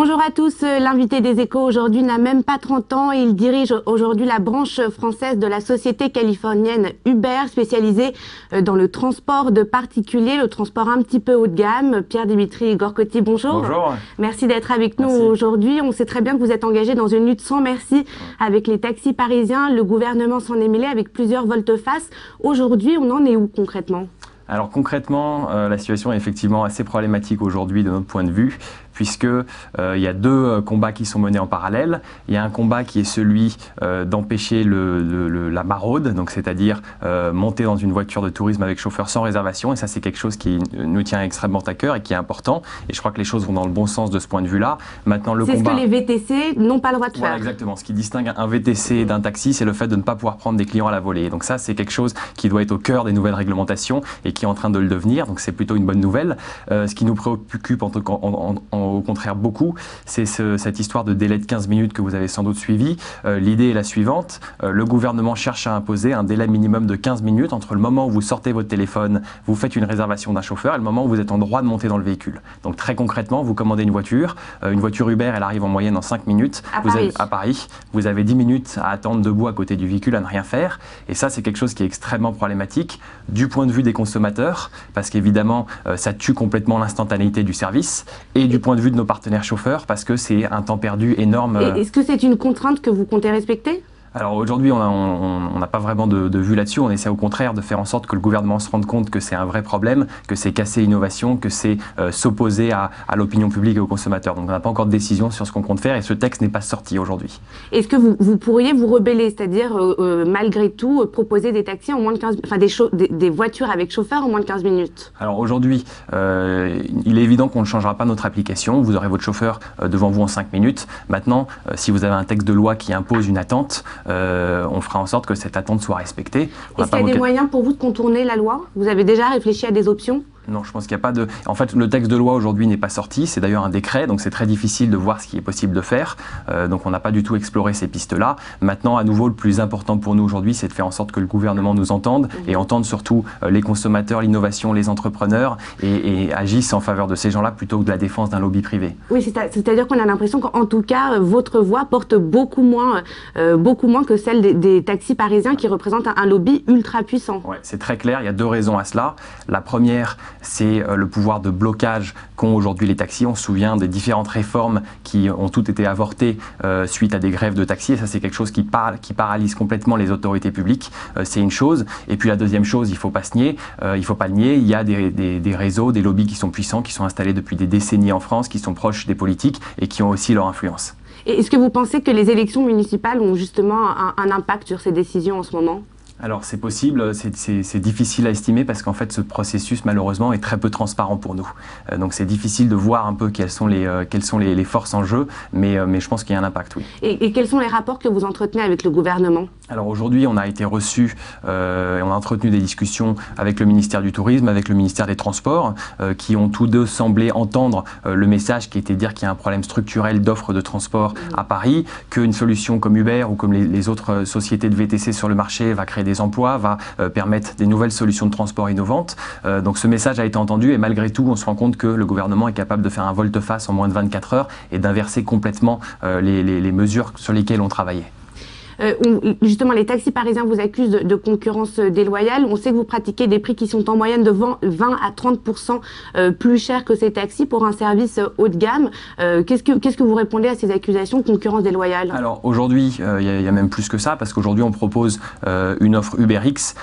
Bonjour à tous, l'invité des Échos aujourd'hui n'a même pas 30 ans et il dirige aujourd'hui la branche française de la société californienne Uber, spécialisée dans le transport de particuliers, le transport un petit peu haut de gamme. Pierre-Dimitri Gorcotti, bonjour. Bonjour. Merci d'être avec nous aujourd'hui. On sait très bien que vous êtes engagé dans une lutte sans merci avec les taxis parisiens. Le gouvernement s'en est mêlé avec plusieurs volte-face. Aujourd'hui, on en est où concrètement ? Alors concrètement, la situation est effectivement assez problématique aujourd'hui de notre point de vue, puisque il y a deux combats qui sont menés en parallèle. Il y a un combat qui est celui d'empêcher la maraude, donc c'est-à-dire monter dans une voiture de tourisme avec chauffeur sans réservation, et ça c'est quelque chose qui nous tient extrêmement à cœur et qui est important, et je crois que les choses vont dans le bon sens de ce point de vue-là. Maintenant, le combat... C'est ce que les VTC n'ont pas le droit de faire. Voilà, exactement. Ce qui distingue un VTC d'un taxi, c'est le fait de ne pas pouvoir prendre des clients à la volée. Donc ça, c'est quelque chose qui doit être au cœur des nouvelles réglementations et qui est en train de le devenir, donc c'est plutôt une bonne nouvelle. Ce qui nous préoccupe au contraire beaucoup, c'est cette histoire de délai de 15 minutes que vous avez sans doute suivi. L'idée est la suivante, le gouvernement cherche à imposer un délai minimum de 15 minutes entre le moment où vous sortez votre téléphone, vous faites une réservation d'un chauffeur et le moment où vous êtes en droit de monter dans le véhicule. Donc très concrètement, vous commandez une voiture Uber, elle arrive en moyenne en 5 minutes à Paris. Vous avez 10 minutes à attendre debout à côté du véhicule, à ne rien faire. Et ça, c'est quelque chose qui est extrêmement problématique du point de vue des consommateurs, parce qu'évidemment, ça tue complètement l'instantanéité du service, et du point de vue de nos partenaires chauffeurs, parce que c'est un temps perdu énorme. Est-ce que c'est une contrainte que vous comptez respecter ? Alors aujourd'hui, on n'a pas vraiment de vue là-dessus. On essaie au contraire de faire en sorte que le gouvernement se rende compte que c'est un vrai problème, que c'est casser l'innovation, que c'est s'opposer à l'opinion publique et aux consommateurs. Donc on n'a pas encore de décision sur ce qu'on compte faire et ce texte n'est pas sorti aujourd'hui. Est-ce que vous pourriez vous rebeller, c'est-à-dire malgré tout proposer des taxis en moins de 15, enfin des voitures avec chauffeur en moins de 15 minutes ? Alors aujourd'hui, il est évident qu'on ne changera pas notre application. Vous aurez votre chauffeur devant vous en 5 minutes. Maintenant, si vous avez un texte de loi qui impose une attente, on fera en sorte que cette attente soit respectée. Est-ce qu'il y a des moyens pour vous de contourner la loi ? Vous avez déjà réfléchi à des options ? Non, je pense qu'il n'y a pas de... En fait, le texte de loi aujourd'hui n'est pas sorti, c'est d'ailleurs un décret, donc c'est très difficile de voir ce qui est possible de faire. Donc on n'a pas du tout exploré ces pistes-là. Maintenant, à nouveau, le plus important pour nous aujourd'hui, c'est de faire en sorte que le gouvernement nous entende et entende surtout les consommateurs, l'innovation, les entrepreneurs et agisse en faveur de ces gens-là plutôt que de la défense d'un lobby privé. Oui, c'est-à-dire qu'on a l'impression qu'en tout cas, votre voix porte beaucoup moins que celle des taxis parisiens qui représentent un lobby ultra puissant. Ouais, c'est très clair, il y a deux raisons à cela. La première, c'est le pouvoir de blocage qu'ont aujourd'hui les taxis. On se souvient des différentes réformes qui ont toutes été avortées suite à des grèves de taxis. Et ça, c'est quelque chose qui paralyse complètement les autorités publiques. C'est une chose. Et puis la deuxième chose, il ne faut pas se nier. Il faut pas le nier. Il y a des réseaux, des lobbies qui sont puissants, qui sont installés depuis des décennies en France, qui sont proches des politiques et qui ont aussi leur influence. Et est-ce que vous pensez que les élections municipales ont justement un impact sur ces décisions en ce moment ? Alors c'est possible, c'est difficile à estimer parce qu'en fait ce processus malheureusement est très peu transparent pour nous. Donc c'est difficile de voir un peu quelles sont les forces en jeu, mais je pense qu'il y a un impact, oui. Et quels sont les rapports que vous entretenez avec le gouvernement ? Alors aujourd'hui on a été reçus et on a entretenu des discussions avec le ministère du Tourisme, avec le ministère des Transports, qui ont tous deux semblé entendre le message qui était de dire qu'il y a un problème structurel d'offre de transport à Paris, qu'une solution comme Uber ou comme les autres sociétés de VTC sur le marché va créer des emplois, va permettre des nouvelles solutions de transport innovantes. Donc ce message a été entendu et malgré tout, on se rend compte que le gouvernement est capable de faire un volte-face en moins de 24 heures et d'inverser complètement les mesures sur lesquelles on travaillait. Justement, les taxis parisiens vous accusent de concurrence déloyale. On sait que vous pratiquez des prix qui sont en moyenne de 20 à 30% plus chers que ces taxis pour un service haut de gamme. Qu'est-ce que vous répondez à ces accusations de concurrence déloyale ? Alors aujourd'hui, il y a même plus que ça, parce qu'aujourd'hui on propose une offre UberX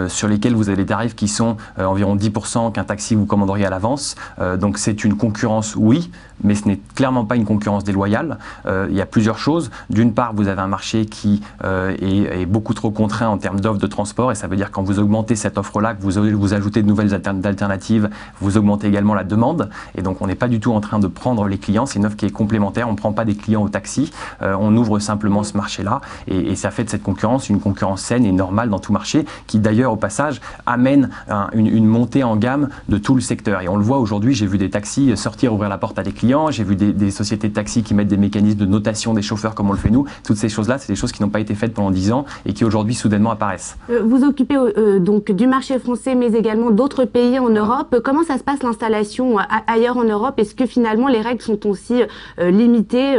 sur lesquelles vous avez des tarifs qui sont environ 10% qu'un taxi vous commanderiez à l'avance. Donc c'est une concurrence, oui, mais ce n'est clairement pas une concurrence déloyale. Il y a plusieurs choses. D'une part, vous avez un marché qui est beaucoup trop contraint en termes d'offres de transport, et ça veut dire quand vous augmentez cette offre-là, que vous ajoutez de nouvelles alternatives, vous augmentez également la demande, et donc on n'est pas du tout en train de prendre les clients, c'est une offre qui est complémentaire, on ne prend pas des clients au taxi, on ouvre simplement ce marché-là, et ça fait de cette concurrence une concurrence saine et normale dans tout marché, qui d'ailleurs au passage amène une montée en gamme de tout le secteur, et on le voit aujourd'hui, j'ai vu des taxis sortir, ouvrir la porte à des clients, j'ai vu des sociétés de taxis qui mettent des mécanismes de notation des chauffeurs comme on le fait nous, toutes ces choses-là, c'est des choses qui n'ont n'ont pas été faites pendant 10 ans et qui aujourd'hui soudainement apparaissent. Vous occupez donc du marché français, mais également d'autres pays en Europe. Comment ça se passe l'installation ailleurs en Europe? Est-ce que finalement les règles sont aussi limitées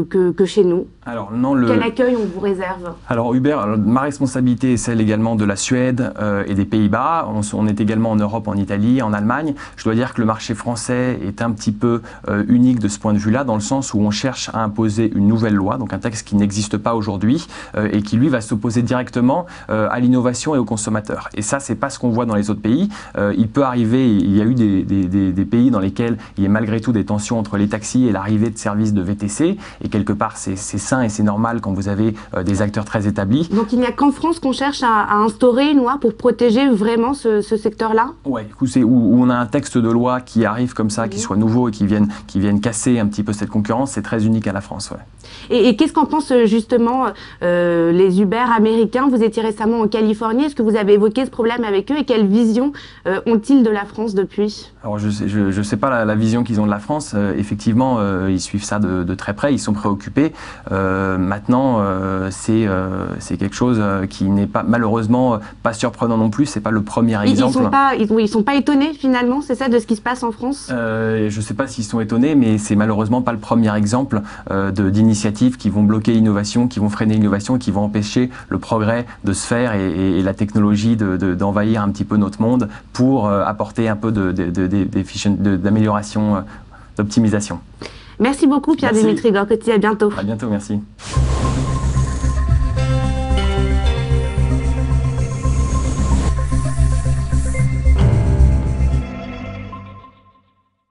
que chez nous? Alors, non, Quel accueil on vous réserve? Alors Hubert, ma responsabilité est celle également de la Suède et des Pays-Bas. On est également en Europe, en Italie, en Allemagne. Je dois dire que le marché français est un petit peu unique de ce point de vue-là, dans le sens où on cherche à imposer une nouvelle loi, donc un texte qui n'existe pas aujourd'hui et qui lui va s'opposer directement à l'innovation et aux consommateurs. Et ça, c'est pas ce qu'on voit dans les autres pays. Il peut arriver, il y a eu des pays dans lesquels il y a malgré tout des tensions entre les taxis et l'arrivée de services de VTC. Et quelque part, c'est sain et c'est normal quand vous avez des acteurs très établis. Donc il n'y a qu'en France qu'on cherche à instaurer une loi pour protéger vraiment ce secteur-là? Oui, où on a un texte de loi qui arrive comme ça, qui soit nouveau et qui vienne casser un petit peu cette concurrence, c'est très unique à la France. Ouais. Et qu'est-ce qu'en pensent justement les Uber américains? Vous étiez récemment en Californie, est-ce que vous avez évoqué ce problème avec eux et quelle vision ont-ils de la France depuis? Alors je sais pas la vision qu'ils ont de la France. Effectivement, ils suivent ça de très près, ils sont préoccupés. Maintenant, c'est quelque chose qui n'est pas malheureusement pas surprenant non plus. C'est pas le premier exemple. Ils sont pas étonnés finalement, c'est ça, de ce qui se passe en France? Je sais pas s'ils sont étonnés, mais c'est malheureusement pas le premier exemple d'initiatives qui vont bloquer l'innovation, qui vont freiner l'innovation, qui vont empêcher le progrès de se faire et la technologie d'envahir un petit peu notre monde pour apporter un peu d'amélioration, d'optimisation. Merci beaucoup Pierre-Dimitri Gorcotti, à bientôt. À bientôt, merci.